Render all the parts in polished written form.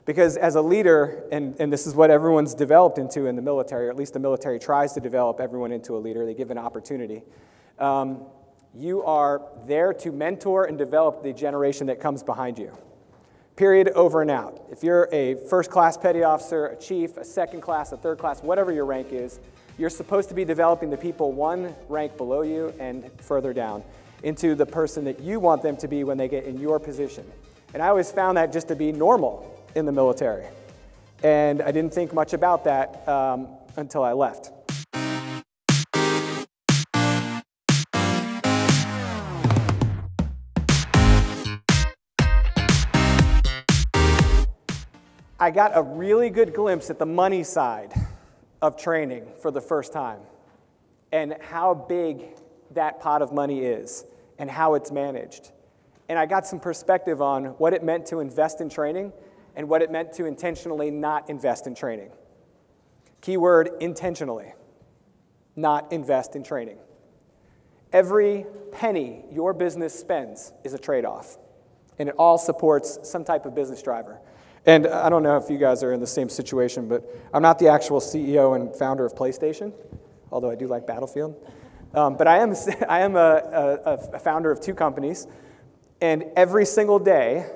Because as a leader, and this is what everyone's developed into in the military, or at least the military tries to develop everyone into a leader, they give an opportunity. You are there to mentor and develop the generation that comes behind you. Period, over and out. If you're a first-class petty officer, a chief, a second class, a third class, whatever your rank is, you're supposed to be developing the people one rank below you and further down into the person that you want them to be when they get in your position. And I always found that just to be normal in the military. And I didn't think much about that until I left. I got a really good glimpse at the money side of training for the first time and how big that pot of money is and how it's managed. And I got some perspective on what it meant to invest in training and what it meant to intentionally not invest in training. Keyword, intentionally, not invest in training. Every penny your business spends is a trade-off, and it all supports some type of business driver. And I don't know if you guys are in the same situation, but I'm not the actual CEO and founder of PlayStation, although I do like Battlefield. But I am a founder of two companies, and every single day,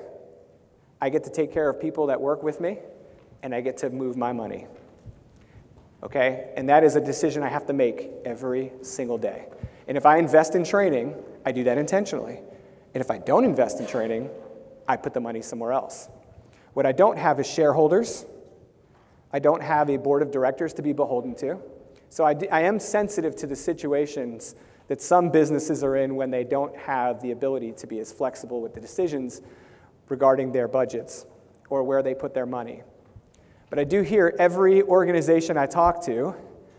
I get to take care of people that work with me, and I get to move my money. Okay? And that is a decision I have to make every single day. And if I invest in training, I do that intentionally. And if I don't invest in training, I put the money somewhere else. What I don't have is shareholders. I don't have a board of directors to be beholden to. So I am sensitive to the situations that some businesses are in when they don't have the ability to be as flexible with the decisions regarding their budgets or where they put their money. But I do hear every organization I talk to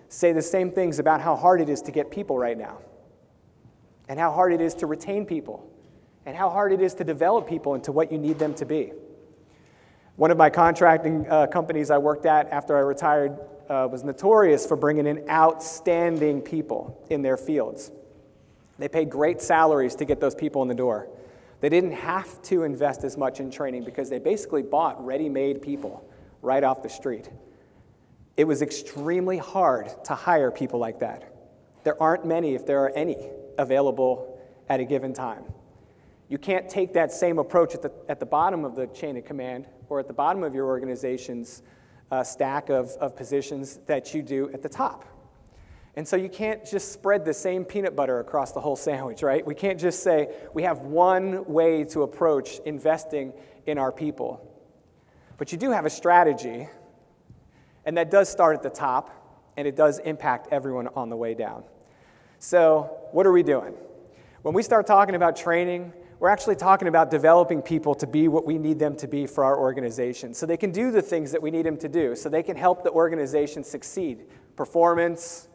say the same things about how hard it is to get people right now, and how hard it is to retain people, and how hard it is to develop people into what you need them to be. One of my contracting companies I worked at after I retired was notorious for bringing in outstanding people in their fields. They paid great salaries to get those people in the door. They didn't have to invest as much in training because they basically bought ready-made people right off the street. It was extremely hard to hire people like that. There aren't many, if there are any, available at a given time. You can't take that same approach at the bottom of the chain of command or at the bottom of your organization's stack of positions that you do at the top. And so you can't just spread the same peanut butter across the whole sandwich, right? We can't just say we have one way to approach investing in our people. But you do have a strategy, and that does start at the top, and it does impact everyone on the way down. So what are we doing? When we start talking about training, we're actually talking about developing people to be what we need them to be for our organization, so they can do the things that we need them to do, so they can help the organization succeed. Performance,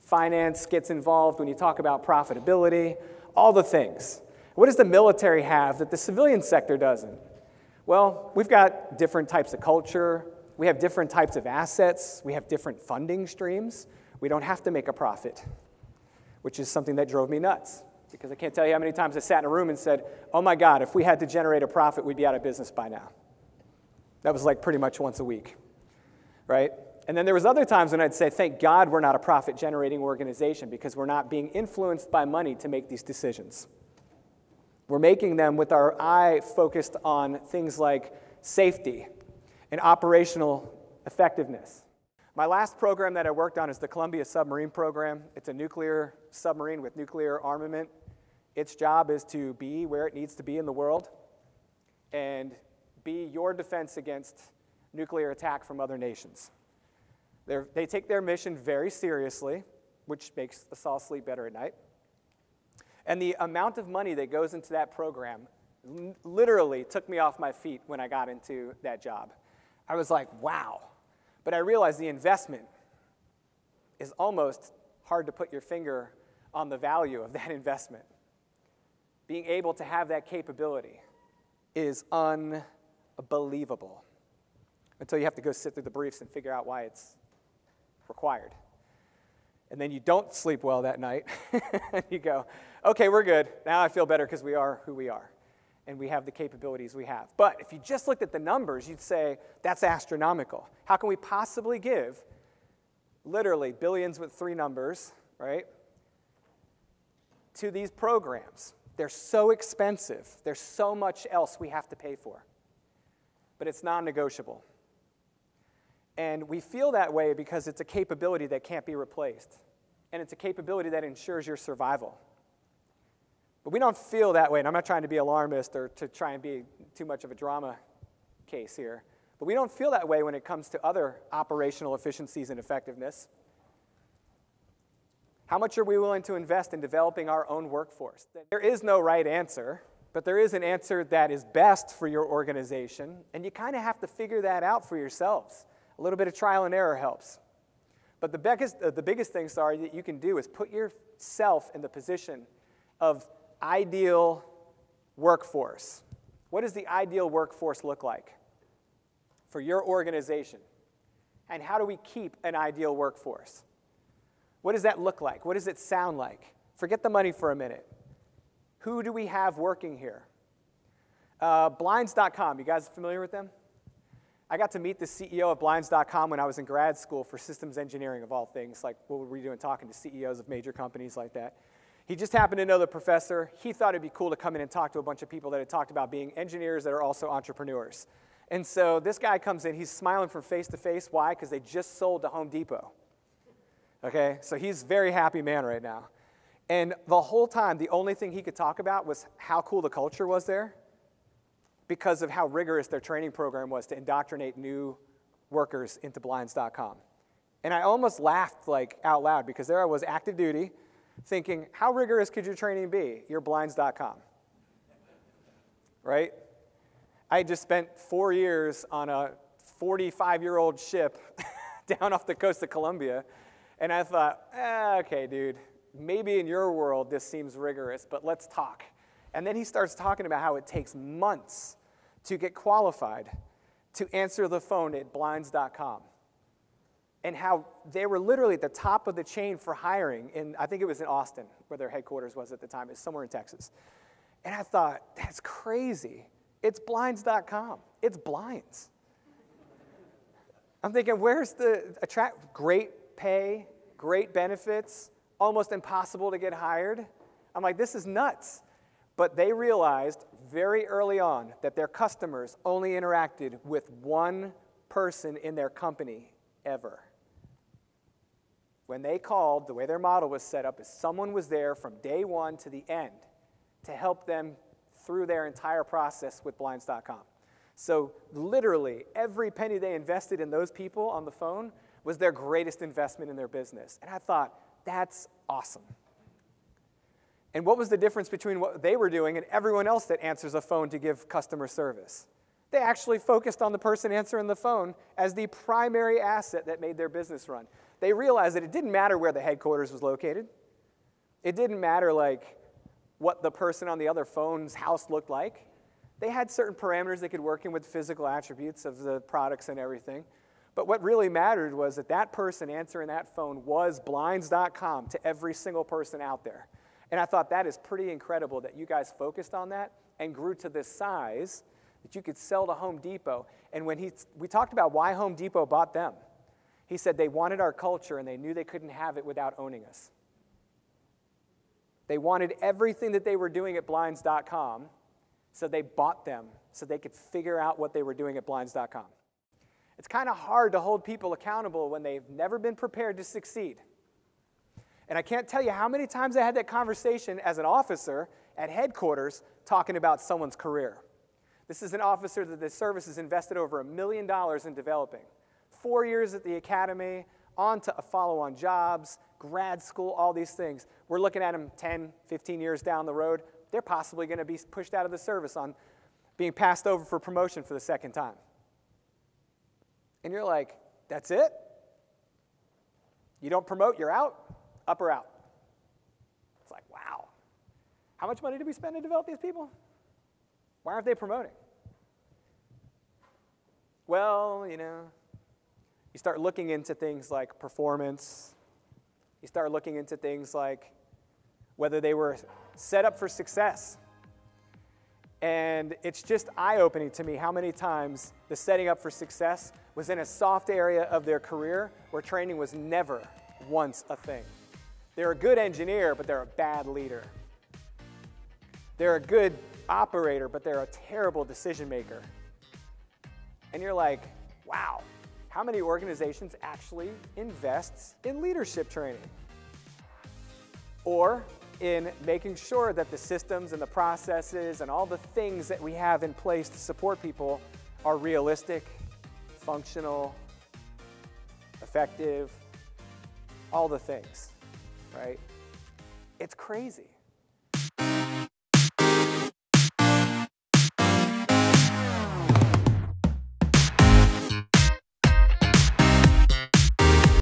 finance gets involved when you talk about profitability, all the things. What does the military have that the civilian sector doesn't? Well, we've got different types of culture, we have different types of assets, we have different funding streams. We don't have to make a profit, which is something that drove me nuts. Because I can't tell you how many times I sat in a room and said, oh my God, if we had to generate a profit, we'd be out of business by now. That was like pretty much once a week, right? And then there was other times when I'd say, thank God we're not a profit-generating organization because we're not being influenced by money to make these decisions. We're making them with our eye focused on things like safety and operational effectiveness. My last program that I worked on is the Columbia submarine program. It's a nuclear submarine with nuclear armament. Its job is to be where it needs to be in the world and be your defense against nuclear attack from other nations. They take their mission very seriously, which makes us all sleep better at night. And the amount of money that goes into that program literally took me off my feet when I got into that job. I was like, wow. But I realized the investment is almost hard to put your finger on the value of that investment. Being able to have that capability is unbelievable until you have to go sit through the briefs and figure out why it's required. And then you don't sleep well that night. And you go, okay, we're good. Now I feel better because we are who we are. and we have the capabilities we have. But if you just looked at the numbers, you'd say, that's astronomical. How can we possibly give literally billions with 3 numbers, right, to these programs? They're so expensive. There's so much else we have to pay for. But it's non-negotiable. And we feel that way because it's a capability that can't be replaced. And it's a capability that ensures your survival. But we don't feel that way, and I'm not trying to be alarmist or to try and be too much of a drama case here. But we don't feel that way when it comes to other operational efficiencies and effectiveness. How much are we willing to invest in developing our own workforce? There is no right answer, but there is an answer that is best for your organization, and you kind of have to figure that out for yourselves. A little bit of trial and error helps. But the biggest thing, that you can do is put yourself in the position of ideal workforce. What does the ideal workforce look like for your organization? And how do we keep an ideal workforce? What does that look like? What does it sound like? Forget the money for a minute. Who do we have working here? Blinds.com, you guys familiar with them? I got to meet the CEO of Blinds.com when I was in grad school for systems engineering, of all things. Like, what were we doing talking to CEOs of major companies like that? He just happened to know the professor. He thought it'd be cool to come in and talk to a bunch of people that had talked about being engineers that are also entrepreneurs. And so this guy comes in, he's smiling from face to face. Why? Because they just sold to Home Depot. Okay, so he's a very happy man right now. And the whole time, the only thing he could talk about was how cool the culture was there because of how rigorous their training program was to indoctrinate new workers into Blinds.com. And I almost laughed like out loud because there I was active duty thinking, how rigorous could your training be? You're Blinds.com, right? I had just spent 4 years on a 45-year-old ship down off the coast of Colombia. And I thought, okay, dude, maybe in your world this seems rigorous, but let's talk. And then he starts talking about how it takes months to get qualified to answer the phone at Blinds.com. And how they were literally at the top of the chain for hiring I think it was in Austin, where their headquarters was at the time. It's somewhere in Texas. And I thought, that's crazy. It's Blinds.com. It's blinds. I'm thinking, where's the great pay, great benefits, almost impossible to get hired? I'm like, this is nuts. But they realized very early on that their customers only interacted with one person in their company ever. When they called, the way their model was set up is someone was there from day one to the end to help them through their entire process with Blinds.com. So literally, every penny they invested in those people on the phone was their greatest investment in their business. And I thought, that's awesome. And what was the difference between what they were doing and everyone else that answers a phone to give customer service? They actually focused on the person answering the phone as the primary asset that made their business run. They realized that it didn't matter where the headquarters was located. It didn't matter like what the person on the other phone's house looked like. They had certain parameters they could work in with physical attributes of the products and everything. But what really mattered was that that person answering that phone was Blinds.com to every single person out there. And I thought that is pretty incredible that you guys focused on that and grew to this size that you could sell to Home Depot. And when we talked about why Home Depot bought them, he said they wanted our culture and they knew they couldn't have it without owning us. They wanted everything that they were doing at Blinds.com, so they bought them so they could figure out what they were doing at Blinds.com. It's kind of hard to hold people accountable when they've never been prepared to succeed. And I can't tell you how many times I had that conversation as an officer at headquarters talking about someone's career. This is an officer that the service has invested over $1 million in developing. 4 years at the academy, on to follow-on jobs, grad school, all these things. We're looking at them 10, 15 years down the road. They're possibly going to be pushed out of the service on being passed over for promotion for the second time. And you're like, that's it? You don't promote, you're out? Up or out? It's like, wow. How much money did we spend to develop these people? Why aren't they promoting? Well, you start looking into things like performance. You start looking into things like whether they were set up for success. And it's just eye-opening to me how many times the setting up for success was in a soft area of their career where training was never once a thing. They're a good engineer, but they're a bad leader. They're a good operator, but they're a terrible decision maker. And you're like, wow, how many organizations actually invest in leadership training? Or in making sure that the systems and the processes and all the things that we have in place to support people are realistic, functional, effective, all the things, right? It's crazy.